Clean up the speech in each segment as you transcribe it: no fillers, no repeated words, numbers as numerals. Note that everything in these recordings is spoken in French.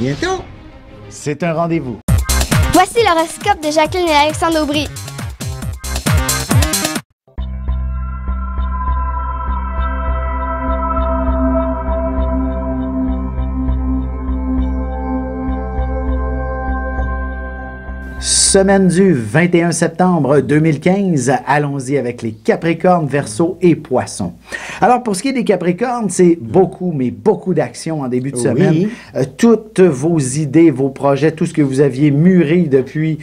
bientôt! C'est un rendez-vous. Voici l'horoscope de Jacqueline et Alexandre Aubry. Semaine du 21 septembre 2015, allons-y avec les Capricornes, Verseaux et Poissons. Alors, pour ce qui est des Capricornes, c'est beaucoup, mais beaucoup d'actions en début de semaine. Toutes vos idées, vos projets, tout ce que vous aviez mûri depuis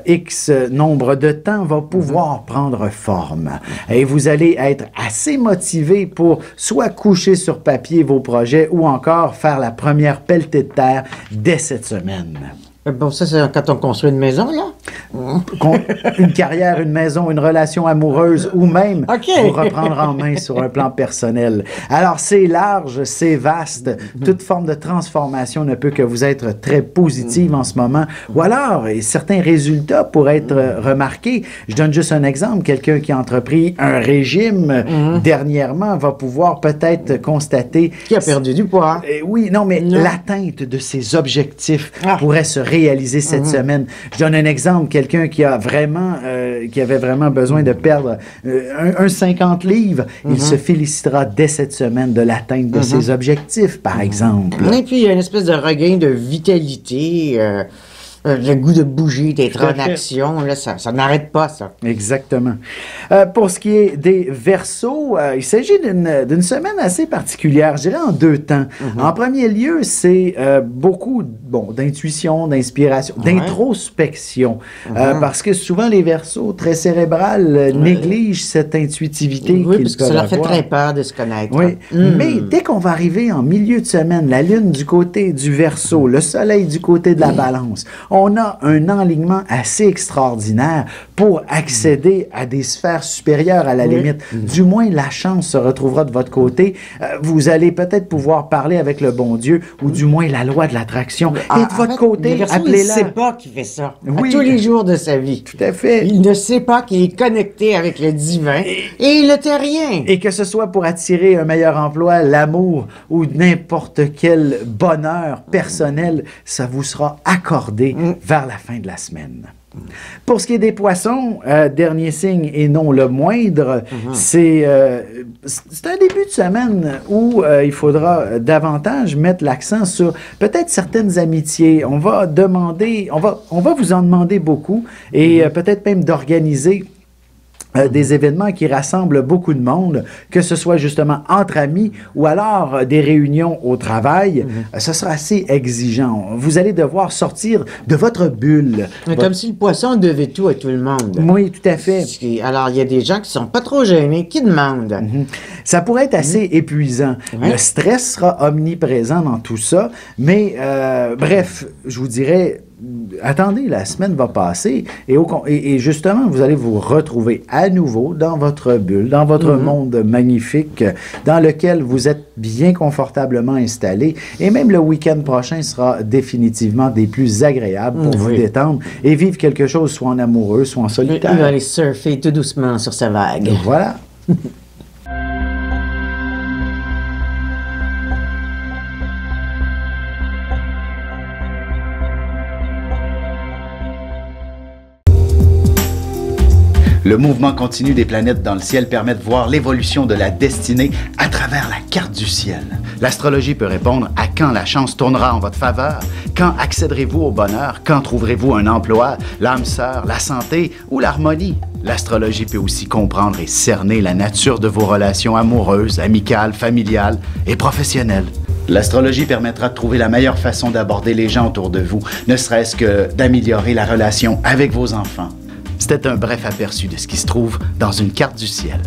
X nombre de temps va pouvoir prendre forme. Et vous allez être assez motivé pour soit coucher sur papier vos projets ou encore faire la première pelletée de terre dès cette semaine. Bon, ça, c'est quand on construit une maison, là? Une carrière, une maison, une relation amoureuse ou même pour reprendre en main sur un plan personnel. Alors, c'est large, c'est vaste. Toute forme de transformation ne peut que vous être très positive en ce moment. Ou alors, certains résultats pourraient être remarqués. Je donne juste un exemple. Quelqu'un qui a entrepris un régime dernièrement va pouvoir peut-être constater... Qui a perdu du poids. Oui, non, mais l'atteinte de ses objectifs pourrait se réaliser cette semaine. Je donne un exemple, quelqu'un qui a vraiment, qui avait vraiment besoin de perdre un 50 livres, il se félicitera dès cette semaine de l'atteinte de ses objectifs, par exemple. Et puis, il y a une espèce de regain de vitalité, le goût de bouger, d'être en action, là, ça n'arrête pas, ça. Exactement. Pour ce qui est des Verseaux, il s'agit d'une semaine assez particulière, je dirais en deux temps. En premier lieu, c'est beaucoup d'intuition, d'inspiration, d'introspection. Parce que souvent, les Verseaux, très cérébrales, négligent cette intuitivité qu'ils peuvent avoir. Oui, parce que ça leur fait très peur de se connaître. Oui, mais dès qu'on va arriver en milieu de semaine, la Lune du côté du Verseau, le Soleil du côté de la Balance, on a un enlignement assez extraordinaire pour accéder à des sphères supérieures à la limite. Du moins, la chance se retrouvera de votre côté. Vous allez peut-être pouvoir parler avec le bon Dieu ou du moins la loi de l'attraction. Et de votre côté, appelez-la. Il ne sait pas qu'il fait ça. À tous les jours de sa vie. Tout à fait. Il ne sait pas qu'il est connecté avec le divin et il ne tait rien. Et que ce soit pour attirer un meilleur emploi, l'amour ou n'importe quel bonheur personnel, ça vous sera accordé vers la fin de la semaine. Pour ce qui est des Poissons, dernier signe et non le moindre, c'est un début de semaine où il faudra davantage mettre l'accent sur peut-être certaines amitiés. On va vous en demander beaucoup et peut-être même d'organiser des événements qui rassemblent beaucoup de monde, que ce soit justement entre amis ou alors des réunions au travail, ce sera assez exigeant. Vous allez devoir sortir de votre bulle. Comme si le Poisson devait tout à tout le monde. Oui, tout à fait. Alors, il y a des gens qui sont pas trop gênés, qui demandent. Ça pourrait être assez épuisant. Le stress sera omniprésent dans tout ça, mais bref, je vous dirais... Attendez, la semaine va passer et justement, vous allez vous retrouver à nouveau dans votre bulle, dans votre monde magnifique dans lequel vous êtes bien confortablement installé et même le week-end prochain sera définitivement des plus agréables pour vous détendre et vivre quelque chose soit en amoureux, soit en solitaire. Il va aller surfer tout doucement sur sa vague. Voilà. Le mouvement continu des planètes dans le ciel permet de voir l'évolution de la destinée à travers la carte du ciel. L'astrologie peut répondre à quand la chance tournera en votre faveur, quand accéderez-vous au bonheur, quand trouverez-vous un emploi, l'âme sœur, la santé ou l'harmonie. L'astrologie peut aussi comprendre et cerner la nature de vos relations amoureuses, amicales, familiales et professionnelles. L'astrologie permettra de trouver la meilleure façon d'aborder les gens autour de vous, ne serait-ce que d'améliorer la relation avec vos enfants. C'était un bref aperçu de ce qui se trouve dans une carte du ciel.